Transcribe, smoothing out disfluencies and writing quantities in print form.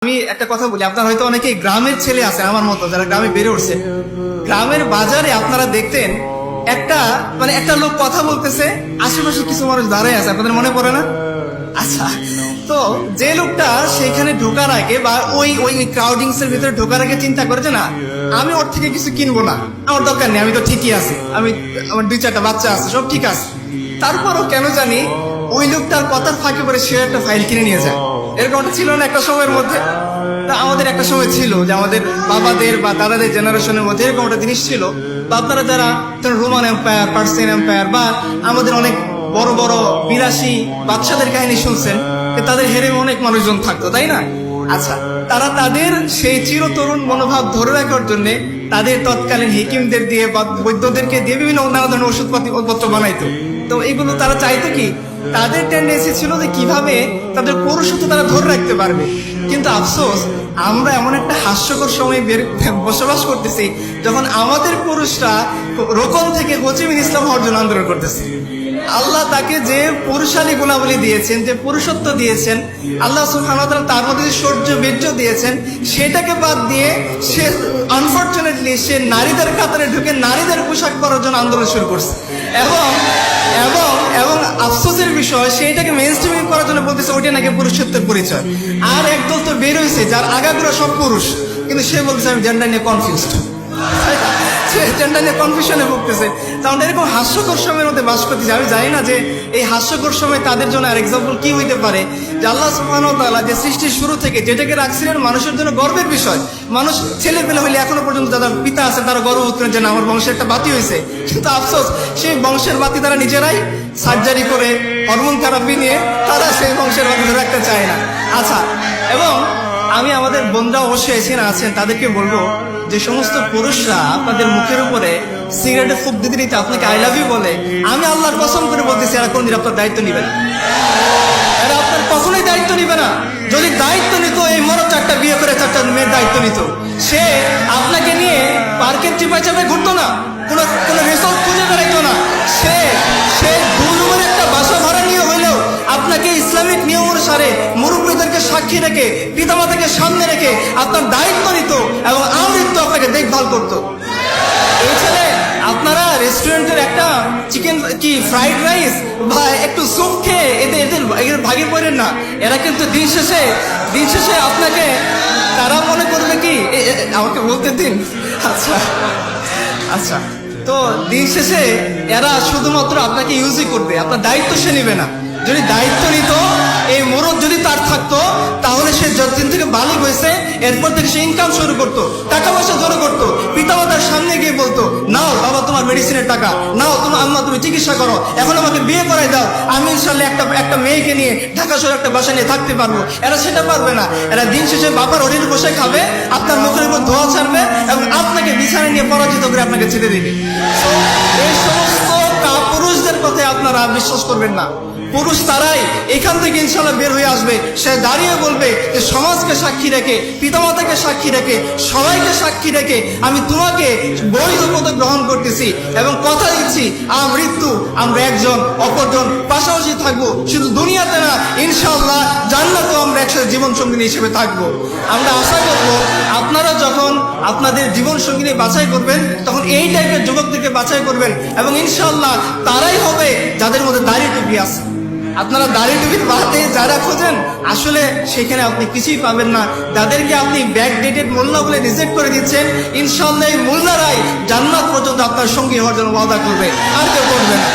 আমি একটা কথা বলি, আপনারা হয়তো অনেকে গ্রামের ছেলে আছেন আমার মতো, যারা গ্রামে বেড়ে উঠছে। গ্রামের বাজারে আপনারা দেখতেন একটা লোক কথা বলতেছে, আশেপাশে কিছু মানুষ দাঁড়ায় আছে, আপনাদের মনে পড়ে না? আচ্ছা, তো যে লোকটা সেখানে ঢোকার আগে বা ওই ক্রাউডিংস এর ভিতরে ঢোকার আগে চিন্তা করেছে না, আমি ওর থেকে কিছু কিনবো না, আমার দরকার নেই, আমি তো ঠিকই আছি, আমার 2-4টা বাচ্চা আছে, সব ঠিক আছে। তারপরও কেন জানি ওই লোকটার কথার ফাঁকে করে সে একটা ফাইল কিনে নিয়ে যায়। এরকমটা ছিল না একটা সময়ের মধ্যে? তা আমাদের একটা সময় ছিল যে আমাদের বাবাদের বা দাদাদের জেনারেশনের মধ্যে এরকম একটা জিনিস ছিল। বা আপনারা যারা রোমান এম্পায়ার, পার্সিয়ান এম্পায়ার বা আমাদের অনেক বড় বড় বিলাসী বাদশাদের কাহিনী শুনছেন, তাদের হেরেমে অনেক মানুষজন থাকতো, তাই না? আচ্ছা, তারা তাদের সেই চিরতরুণ মনোভাব ধরে রাখার জন্য তাদের তৎকালীন হিকিমদের দিয়ে বা বৈদ্যদেরকে দিয়ে বিভিন্ন নানা ধরনের ওষুধপাতি পত্র বানাইতো। তো এগুলো তারা চাইতো কি, তাদের টেন্ডেন্সি ছিল যে কিভাবে তাদের পৌরুষত্ব তারা ধরে রাখতে পারবে। কিন্তু আফসোস, আমরা এমন একটা হাস্যকর সময় বসবাস করতেছি যখন আমাদের পুরুষরা রোকন থেকে হো চি মিন ইসলাম হওয়ার জন্য আন্দোলন করতেছে। আল্লাহ তাকে যে পুরুষালী গুণাবলী দিয়েছেন, যে পুরুষত্ব দিয়েছেন, আল্লাহ সুবহানাহু ওয়া তাআলা তার মধ্যে যে শৌর্য বীর্য দিয়েছেন, সেটাকে বাদ দিয়ে সে আনফরচুনেটলি সে নারীদের কাতারে ঢুকে নারীদের পোশাক পরার জন্য আন্দোলন শুরু করছে। এবং এবং এবং আফসোসের বিষয়, সেইটাকে মেইনস্ট্রিমিং করার জন্য বলতেছে ওইটা নাকি পুরুষত্বের পরিচয়। আর একদল তো বের হয়েছে যার আগাগুলো সব পুরুষ, কিন্তু সে বলতেছে আমি জেন্ডার নিয়ে কনফিউজড, জেন্ডার নিয়ে কনফিউশনে ভুগতেছে। তাহলে এরকম হাস্যকর সময়ের মধ্যে বাস করতেছে। আমি জানি না যে এই হাস্যকর সময় তাদের জন্য আর এক্সাম্পল কি হইতে পারে, যে আল্লাহ সুবহানাহু ওয়া তাআলা যে সৃষ্টির শুরু থেকে যেটাকে রাখছিলেন মানুষের জন্য গর্বের বিষয়। মানুষ ছেলে পেলে হইলে এখনো পর্যন্ত যারা পিতা আছে তারা গর্ব করেন যে না, আমার বংশের একটা বাতি হয়েছে। কিন্তু আফসোস, সেই বংশের বাতি তারা নিজেরাই সার্জারি করে হরমোন থেরাপি নিয়ে তারা সেই বংশের বাতি ধরে রাখতে চায় না। আচ্ছা, এবং আমি আমাদের বন্ধুরা অবশ্যই এখানে আছেন, তাদেরকে বলবো যে সমস্ত পুরুষরা আপনাদের মুখের উপরে সিগারেটে ফুঁক দিতে দিতে আপনাকে আই লাভ ইউ বলে, আমি আল্লাহর কসম করে বলতেছি এরা কোনদিন আপনার দায়িত্ব নিবে না। এরা আপনার কখনোই দায়িত্ব নিবে না। যদি দায়িত্ব নিত, এই মরদ 4টা বিয়ে করে 4টা মেয়ের দায়িত্ব নিত, সে আপনাকে নিয়ে পার্কের চিপায় চাপায় ঘুরতো না, কোনো রিসোর্ট খুঁজে বেড়াইতো না। সে দুর্গের একটা বাসা ভাড়া নিয়ে হইলেও আপনাকে ইসলামিক নিয়ম অনুসারে মুরব্বীদেরকে সাক্ষী রেখে, পিতামাতাকে সামনে রেখে আপনার দায়িত্ব নিত এবং আমৃত্যু আপনাকে দেখভাল করতো। এই ছেলে আপনারা রেস্টুরেন্টের একটা চিকেন ফ্রাইড রাইস বা একটু স্যুপ খেয়ে এদের ভাগে পড়েন না। এরা কিন্তু দিন শেষে আপনাকে, তারা মনে করবে কি, আমাকে বলতে দিন। আচ্ছা, তো দিন শেষে এরা শুধুমাত্র আপনাকে ইউজই করবে, আপনার দায়িত্ব সে নেবে না। যদি দায়িত্ব নিত, এই মরদ যদি তার থাকতো, তাহলে সে যতদিন থেকে বালিগ হয়েছে এরপর থেকে সে ইনকাম শুরু করতো, টাকা পয়সা জড়ো করতো, পিতামাতার সামনে গিয়ে বলতো, নাও বাবা তোমার মেডিসিনের টাকা, নাও তোমার আম্মা তুমি চিকিৎসা করো, এখন আমাকে বিয়ে করাই দাও, আমি ইনশাল্লাহ একটা মেয়েকে নিয়ে ঢাকা শহরে একটা বাসা নিয়ে থাকতে পারবো। এরা সেটা পারবে না। এরা দিন শেষে বাবার হোটেলে বসে খাবে, আপনার মুখের উপর ধোয়া ছাড়বে এবং আপনাকে বিছানায় নিয়ে পরাজিত করে আপনাকে ছেড়ে দেবে। এই সমস্ত পুরুষদের কথায় আপনারা বিশ্বাস করবেন না। পুরুষ তারাই এখান থেকে ইনশাল্লাহ বের হয়ে আসবে, সে দাঁড়িয়ে বলবে যে সমাজকে সাক্ষী রেখে, পিতামাতাকে সাক্ষী রেখে, সবাইকে সাক্ষী রেখে আমি তোমাকে বৈধ পদে গ্রহণ করতেছি এবং কথা দিচ্ছি মৃত্যু আমরা একজন অপরজন পাশাপাশি থাকবো, শুধু দুনিয়াতে না, ইনশাআল্লাহ জান্নাতেও আমরা একসাথে জীবন সঙ্গিনী হিসেবে থাকবো। আমরা আশা করবো আপনারা যখন আপনাদের জীবন সঙ্গিনী বাছাই করবেন, তখন এই টাইপের যুবকদেরকে বাছাই করবেন এবং ইনশাআল্লাহ তারাই হবে যাদের মধ্যে দাড়ি টুপি আছে। আপনারা দাড়ি টুপির বাদে যারা খোঁজেন, আসলে সেখানে আপনি কিছুই পাবেন না। যাদেরকে আপনি ব্যাকডেটেড মোল্লা বলে রিজেক্ট করে দিচ্ছেন, ইনশাআল্লাহ এই মোল্লারাই জান্নাত পর্যন্ত আপনার সঙ্গী হওয়ার জন্য ওয়াদা করবে, আর কেউ করবে না।